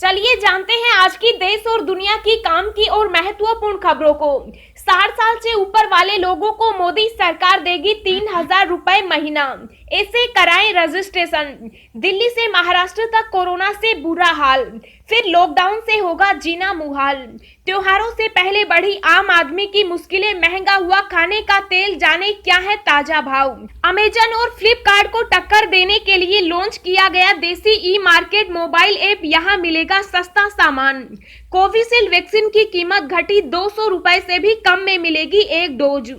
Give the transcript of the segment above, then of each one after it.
चलिए जानते हैं आज की देश और दुनिया की काम की और महत्वपूर्ण खबरों को। 60 साल से ऊपर वाले लोगों को मोदी सरकार देगी 3,000 रुपए महीना। ऐसे कराएं रजिस्ट्रेशन। दिल्ली से महाराष्ट्र तक कोरोना से बुरा हाल, फिर लॉकडाउन से होगा जीना मुहाल। त्योहारों से पहले बढ़ी आम आदमी की मुश्किलें, महंगा हुआ खाने का तेल, जाने क्या है ताजा भाव। अमेजन और फ्लिपकार्ट को टक्कर देने के लिए लॉन्च किया गया देसी ई मार्केट मोबाइल ऐप, यहाँ मिलेगा सस्ता सामान। कोविशील्ड वैक्सीन की कीमत घटी, 200 रुपए से भी कम में मिलेगी एक डोज।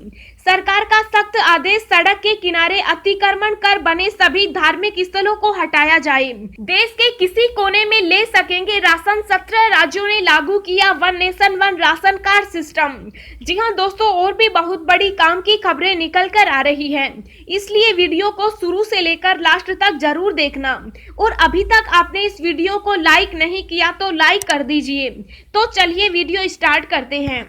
सरकार का सख्त आदेश, सड़क के किनारे अतिक्रमण कर बने सभी धार्मिक स्थलों को हटाया जाए। देश के किसी कोने में ले सकेंगे राशन, 17 राज्यों ने लागू किया one nation one ration card system. जी हां दोस्तों, और भी बहुत बड़ी काम की खबरें निकल कर आ रही हैं, इसलिए वीडियो को शुरू से लेकर लास्ट तक जरूर देखना। और अभी तक आपने इस वीडियो को लाइक नहीं किया तो लाइक कर दीजिए। तो चलिए वीडियो स्टार्ट करते हैं।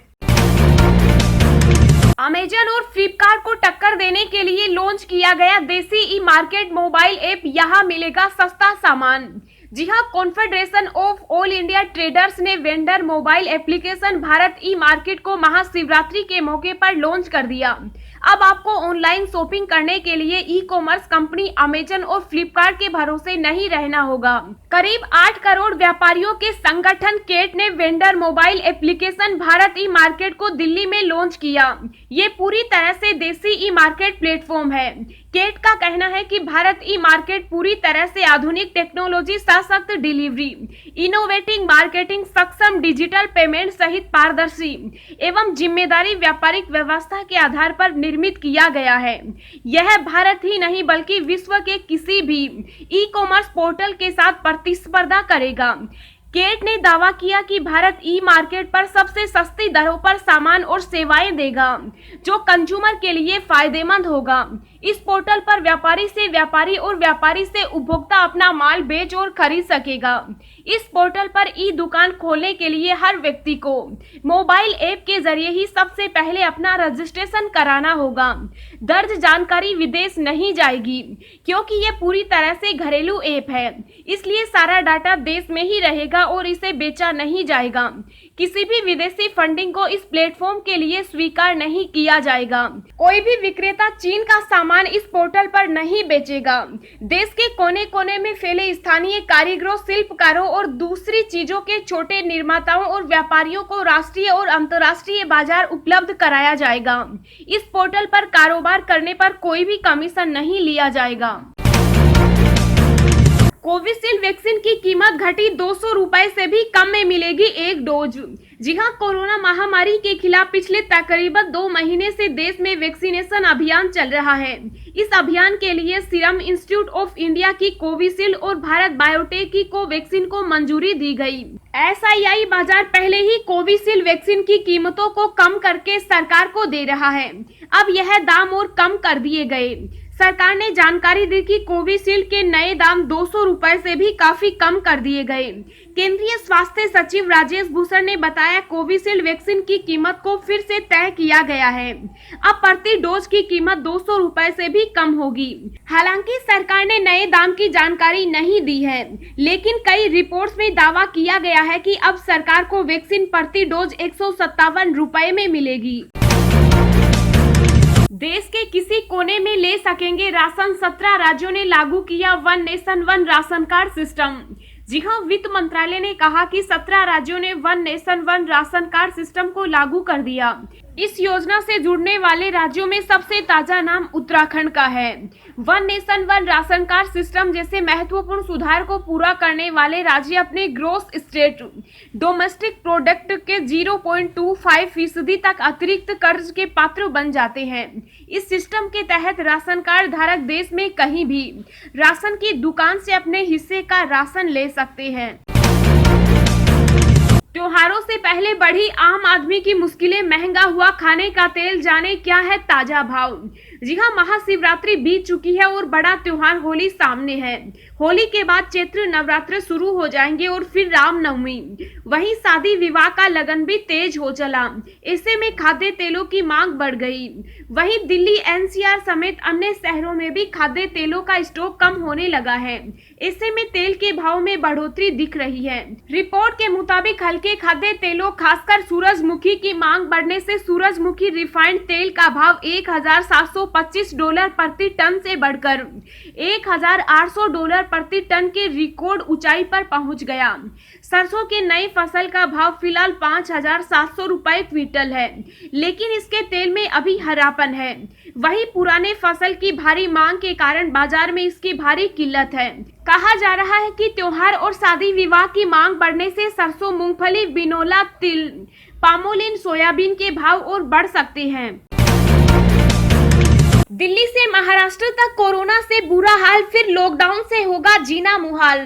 अमेजन और फ्लिपकार्ट को टक्कर देने के लिए लॉन्च किया गया देसी ई मार्केट मोबाइल ऐप, यहाँ मिलेगा सस्ता सामान। जी हां, confederation of all India traders ने वेंडर मोबाइल एप्लीकेशन भारत ई मार्केट को महाशिवरात्रि के मौके पर लॉन्च कर दिया। अब आपको ऑनलाइन शॉपिंग करने के लिए ई कॉमर्स कंपनी अमेजन और फ्लिपकार्ट के भरोसे नहीं रहना होगा। करीब 8 करोड़ व्यापारियों के संगठन केट ने वेंडर मोबाइल एप्लीकेशन भारत ई मार्केट को दिल्ली में लॉन्च किया। ये पूरी तरह से देसी ई मार्केट प्लेटफॉर्म है। केट का कहना है कि भारत ई मार्केट पूरी तरह से आधुनिक टेक्नोलॉजी, सशक्त डिलीवरी, इनोवेटिव मार्केटिंग, सक्षम डिजिटल पेमेंट सहित पारदर्शी एवं जिम्मेदारी व्यापारिक व्यवस्था के आधार पर निर्मित किया गया है। यह भारत ही नहीं बल्कि विश्व के किसी भी ई कॉमर्स पोर्टल के साथ प्रतिस्पर्धा करेगा। केट ने दावा किया कि भारत ई मार्केट पर सबसे सस्ती दरों पर सामान और सेवाएं देगा, जो कंज्यूमर के लिए फायदेमंद होगा। इस पोर्टल पर व्यापारी से व्यापारी और व्यापारी से उपभोक्ता अपना माल बेच और खरीद सकेगा। इस पोर्टल पर ई दुकान खोलने के लिए हर व्यक्ति को मोबाइल ऐप के जरिए ही सबसे पहले अपना रजिस्ट्रेशन कराना होगा। दर्ज जानकारी विदेश नहीं जाएगी, क्योंकि ये पूरी तरह से घरेलू ऐप है, इसलिए सारा डाटा देश में ही रहेगा और इसे बेचा नहीं जाएगा। किसी भी विदेशी फंडिंग को इस प्लेटफॉर्म के लिए स्वीकार नहीं किया जाएगा। कोई भी विक्रेता चीन का सामान इस पोर्टल पर नहीं बेचेगा। देश के कोने कोने में फैले स्थानीय कारीगरों, शिल्पकारों और दूसरी चीजों के छोटे निर्माताओं और व्यापारियों को राष्ट्रीय और अंतर्राष्ट्रीय बाजार उपलब्ध कराया जाएगा। इस पोर्टल पर कारोबार करने पर कोई भी कमीशन नहीं लिया जाएगा। कोविशील्ड वैक्सीन की कीमत घटी, 200 रुपए से भी कम में मिलेगी एक डोज। जी हां, कोरोना महामारी के खिलाफ पिछले तकरीबन 2 महीने से देश में वैक्सीनेशन अभियान चल रहा है। इस अभियान के लिए सीरम इंस्टीट्यूट ऑफ इंडिया की कोविशील्ड और भारत बायोटेक की कोवैक्सीन को मंजूरी दी गई। एसआईआई बाजार पहले ही कोविशील्ड वैक्सीन की कीमतों को कम करके सरकार को दे रहा है। अब यह दाम और कम कर दिए गए। सरकार ने जानकारी दी कि कोविशील्ड के नए दाम 200 रुपए से भी काफी कम कर दिए गए। केंद्रीय स्वास्थ्य सचिव राजेश भूषण ने बताया, कोविशील्ड वैक्सीन की कीमत को फिर से तय किया गया है। अब प्रति डोज की कीमत 200 रुपए से भी कम होगी। हालांकि सरकार ने नए दाम की जानकारी नहीं दी है, लेकिन कई रिपोर्ट्स में दावा किया गया है कि अब सरकार को वैक्सीन प्रति डोज 157 रुपए में मिलेगी। देश के किसी कोने में ले सकेंगे राशन, 17 राज्यों ने लागू किया one nation one ration card system. जी हां, वित्त मंत्रालय ने कहा कि 17 राज्यों ने one nation one ration card system को लागू कर दिया। इस योजना से जुड़ने वाले राज्यों में सबसे ताजा नाम उत्तराखंड का है। One nation one ration card system जैसे महत्वपूर्ण सुधार को पूरा करने वाले राज्य अपने ग्रोस स्टेट डोमेस्टिक प्रोडक्ट के 0.25% तक अतिरिक्त कर्ज के पात्र बन जाते हैं। इस सिस्टम के तहत राशन कार्ड धारक देश में कहीं भी राशन की दुकान से अपने हिस्से का राशन ले सकते हैं। त्योहारों से पहले बढ़ी आम आदमी की मुश्किलें, महंगा हुआ खाने का तेल, जाने क्या है ताजा भाव। जी हां, महाशिवरात्रि बीत चुकी है और बड़ा त्योहार होली सामने है। होली के बाद चैत्र नवरात्र शुरू हो जाएंगे और फिर रामनवमी। वहीं शादी विवाह का लगन भी तेज हो चला। ऐसे में खाद्य तेलों की मांग बढ़ गई। वहीं दिल्ली एनसीआर समेत अन्य शहरों में भी खाद्य तेलों का स्टॉक कम होने लगा है। ऐसे में तेल के भाव में बढ़ोतरी दिख रही है। रिपोर्ट के मुताबिक हल्के खाद्य तेलों खासकर सूरजमुखी की मांग बढ़ने से सूरजमुखी रिफाइंड तेल का भाव $1,725 प्रति टन से बढ़कर $1,800 प्रति टन के रिकॉर्ड ऊंचाई पर पहुंच गया। सरसों के नई फसल का भाव फिलहाल ₹5,700 क्विंटल है, लेकिन इसके तेल में अभी हरापन है। वहीं पुराने फसल की भारी मांग के कारण बाजार में इसकी भारी किल्लत है। कहा जा रहा है कि त्योहार और शादी विवाह की मांग बढ़ने से सरसों, मूंगफली, बिनोला, तिल, पामोलिन, सोयाबीन के भाव और बढ़ सकते हैं। दिल्ली से महाराष्ट्र तक कोरोना से बुरा हाल, फिर लॉकडाउन से होगा जीना मुहाल।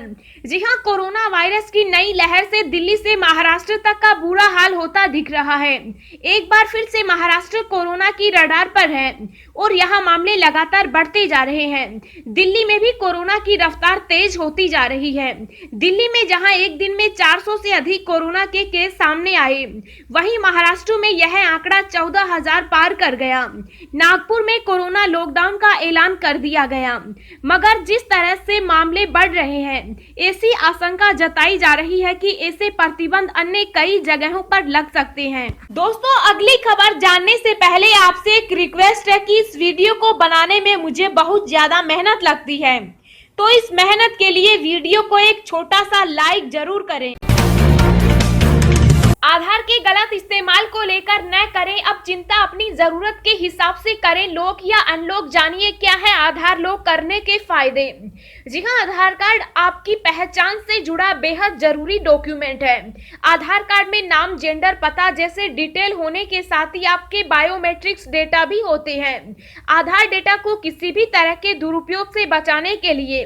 जी हां, कोरोना वायरस की नई लहर से दिल्ली से महाराष्ट्र तक का बुरा हाल होता दिख रहा है। एक बार फिर से महाराष्ट्र कोरोना की रडार पर है और यहां मामले लगातार बढ़ते जा रहे हैं। दिल्ली में भी कोरोना की रफ्तार तेज होती जा रही है। दिल्ली में जहां एक दिन में 400 से अधिक कोरोना के केस सामने आए, वहीं महाराष्ट्र में यह आंकड़ा 14,000 पार कर गया। नागपुर में कोरोना लॉकडाउन का ऐलान कर दिया गया, मगर जिस तरह से मामले बढ़ रहे हैं, ऐसी आशंका जताई जा रही है कि ऐसे प्रतिबंध अन्य कई जगहों पर लग सकते हैं। दोस्तों, अगली खबर जानने से पहले आपसे एक रिक्वेस्ट है कि इस वीडियो को बनाने में मुझे बहुत ज्यादा मेहनत लगती है, तो इस मेहनत के लिए वीडियो को एक छोटा सा लाइक जरूर करें। आधार के गलत इस्तेमाल को लेकर न करें अब चिंता, अपनी जरूरत के हिसाब से करें लॉक या अनलॉक। जानिए क्या है आधार लॉक करने के फायदे। जी हां, आधार कार्ड आपकी पहचान से जुड़ा बेहद जरूरी डॉक्यूमेंट है। आधार कार्ड में नाम, जेंडर, पता जैसे डिटेल होने के साथ ही आपके बायोमेट्रिक्स डेटा भी होते हैं। आधार डेटा को किसी भी तरह के दुरुपयोग से बचाने के लिए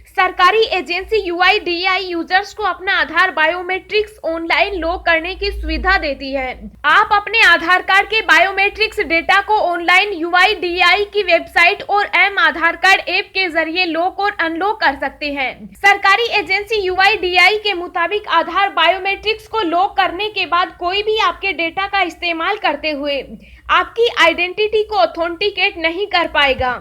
सरकारी एजेंसी UIDAI यूजर्स को अपना आधार बायोमेट्रिक्स ऑनलाइन लॉक करने की सुविधा देती है। आप अपने आधार कार्ड के बायोमेट्रिक्स डेटा को ऑनलाइन UIDAI की वेबसाइट और आधार कार्ड ऐप के जरिए लॉक और अनलॉक कर सकते हैं। सरकारी एजेंसी UIDAI के मुताबिक आधार बायोमेट्रिक्स को लॉक करने के बाद कोई भी आपके डेटा का इस्तेमाल करते हुए आपकी आइडेंटिटी को ऑथेंटिकेट नहीं कर पाएगा।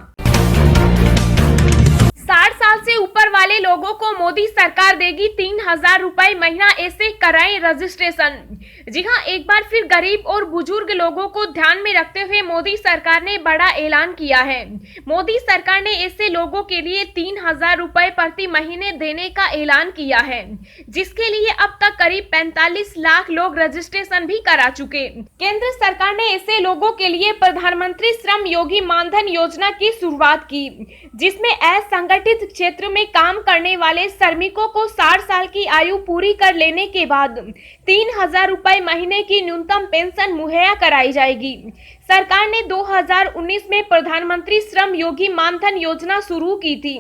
60 साल से ऊपर वाले लोगों को मोदी सरकार देगी 3,000 रुपए महीना, ऐसे कराएं रजिस्ट्रेशन। जी हां, एक बार फिर गरीब और बुजुर्ग लोगों को ध्यान में रखते हुए मोदी सरकार ने बड़ा ऐलान किया है। मोदी सरकार ने ऐसे लोगों के लिए 3,000 रुपए प्रति महीने देने का ऐलान किया है, जिसके लिए अब तक करीब 45 लाख लोग रजिस्ट्रेशन भी करा चुके। केंद्र सरकार ने ऐसे लोगों के लिए प्रधानमंत्री श्रम योगी मानधन योजना की शुरुआत की, जिसमें असंगठित क्षेत्र में काम करने वाले श्रमिकों को 60 साल की आयु पूरी कर लेने के बाद 3,000 रुपए महीने की न्यूनतम पेंशन मुहैया कराई जाएगी। सरकार ने 2019 में प्रधानमंत्री श्रम योगी मानधन योजना शुरू की थी।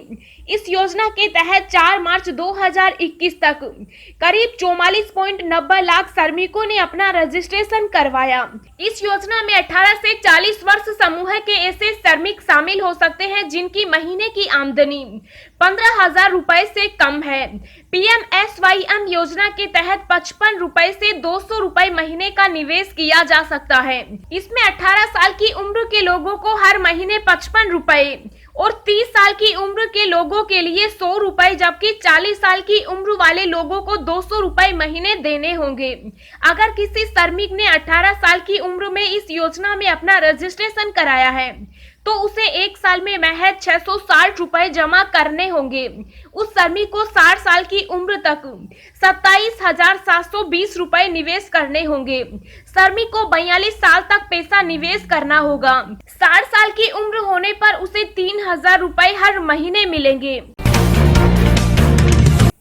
इस योजना के तहत 4 मार्च 2021 तक करीब 44.90 लाख श्रमिकों ने अपना रजिस्ट्रेशन करवाया। इस योजना में 18 से 40 वर्ष समूह के ऐसे श्रमिक शामिल हो सकते हैं जिनकी महीने की आमदनी 15,000 रुपए से कम है। PMSYM योजना के तहत 55 रुपए से 200 रुपए महीने का निवेश किया जा सकता है। इसमें 18 साल की उम्र के लोगों को हर महीने 55 रुपए और 30 साल की उम्र के लोगों के लिए 100 रुपए, जबकि 40 साल की उम्र वाले लोगों को 200 रुपए महीने देने होंगे। अगर किसी श्रमिक ने 18 साल की उम्र में इस योजना में अपना रजिस्ट्रेशन कराया है तो उसे एक साल में महज 660 रुपए जमा करने होंगे। उस श्रमिक को 60 साल की उम्र तक 27,720 रुपए निवेश करने होंगे। श्रमिक को 42 साल तक पैसा निवेश करना होगा। 60 साल की उम्र होने पर उसे 3,000 रुपए हर महीने मिलेंगे।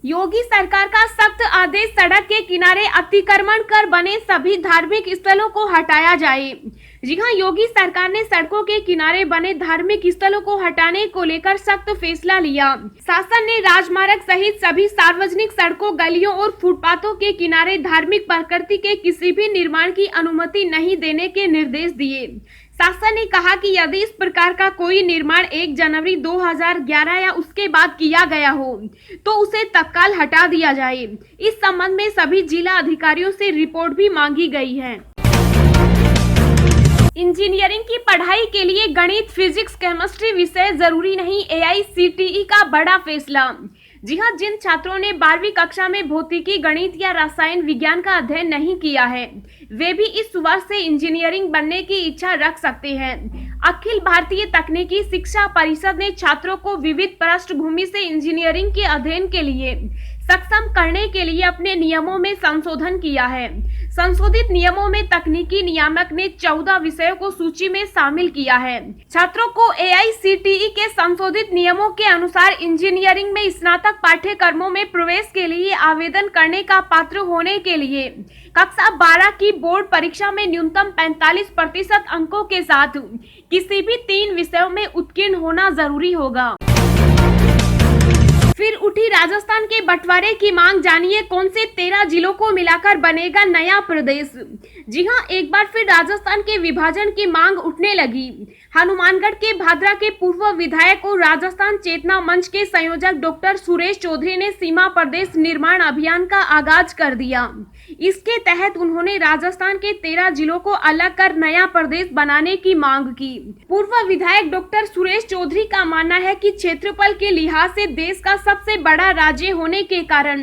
योगी सरकार का सख्त आदेश, सड़क के किनारे अतिक्रमण कर बने सभी धार्मिक स्थलों को हटाया जाए। जी हां, योगी सरकार ने सड़कों के किनारे बने धार्मिक स्थलों को हटाने को लेकर सख्त फैसला लिया। शासन ने राजमार्ग सहित सभी सार्वजनिक सड़कों, गलियों और फुटपाथों के किनारे धार्मिक प्रकृति के किसी भी निर्माण की अनुमति नहीं देने के निर्देश दिए। शासन ने कहा कि यदि इस प्रकार का कोई निर्माण 1 जनवरी 2011 या उसके बाद किया गया हो तो उसे तत्काल हटा दिया जाए। इस संबंध में सभी जिला अधिकारियों से रिपोर्ट भी मांगी गई है। इंजीनियरिंग की पढ़ाई के लिए गणित, फिजिक्स, केमिस्ट्री विषय जरूरी नहीं, AICTE का बड़ा फैसला। जी हां, जिन छात्रों ने 12वीं कक्षा में भौतिकी, गणित या रसायन विज्ञान का अध्ययन नहीं किया है, वे भी इस वर्ष से इंजीनियरिंग बनने की इच्छा रख सकते हैं। अखिल भारतीय तकनीकी शिक्षा परिषद ने छात्रों को विविध पृष्ठभूमि से इंजीनियरिंग के अध्ययन के लिए सक्षम करने के लिए अपने नियमों में संशोधन किया है। संशोधित नियमों में तकनीकी नियामक ने 14 विषयों को सूची में शामिल किया है। छात्रों को AICTE के संशोधित नियमों के अनुसार इंजीनियरिंग में स्नातक पाठ्यक्रमों में प्रवेश के लिए आवेदन करने का पात्र होने के लिए कक्षा 12 की बोर्ड परीक्षा में न्यूनतम 45% अंकों के साथ किसी भी 3 विषयों में उत्तीर्ण होना जरूरी होगा। फिर उठी राजस्थान के बंटवारे की मांग, जानिए कौन से 13 जिलों को मिलाकर बनेगा नया प्रदेश। जी हां, एक बार फिर राजस्थान के विभाजन की मांग उठने लगी। हनुमानगढ़ के भादरा के पूर्व विधायक और राजस्थान चेतना मंच के संयोजक डॉक्टर सुरेश चौधरी ने सीमा प्रदेश निर्माण अभियान का आगाज कर दिया। इसके तहत उन्होंने राजस्थान के 13 जिलों को अलग कर नया प्रदेश बनाने की मांग की। पूर्व विधायक डॉक्टर सुरेश चौधरी का मानना है कि क्षेत्रफल के लिहाज से देश का सबसे बड़ा राज्य होने के कारण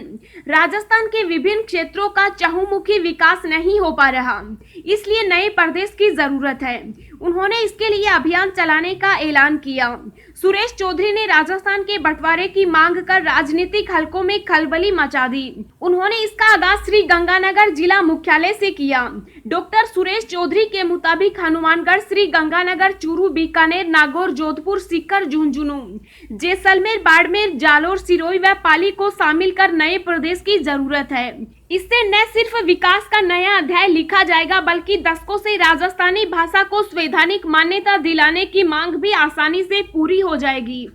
राजस्थान के विभिन्न क्षेत्रों का चहुमुखी विकास नहीं हो पा रहा, इसलिए नए प्रदेश की जरूरत है। उन्होंने इसके लिए अभियान चलाने का ऐलान किया। सुरेश चौधरी ने राजस्थान के बंटवारे की मांग कर राजनीतिक हलकों में खलबली मचा दी। उन्होंने इसका आगाज श्री गंगानगर जिला मुख्यालय से किया। डॉक्टर सुरेश चौधरी के मुताबिक हनुमानगढ़, श्री गंगानगर, चूरू, बीकानेर, नागौर, जोधपुर, सीकर, झुंझुनू, जैसलमेर, बाड़मेर, जालोर, सिरोही व पाली को शामिल कर नए प्रदेश की जरूरत है। इससे न सिर्फ विकास का नया अध्याय लिखा जाएगा, बल्कि दशकों से राजस्थानी भाषा को संवैधानिक मान्यता दिलाने की मांग भी आसानी से पूरी हो जाएगी।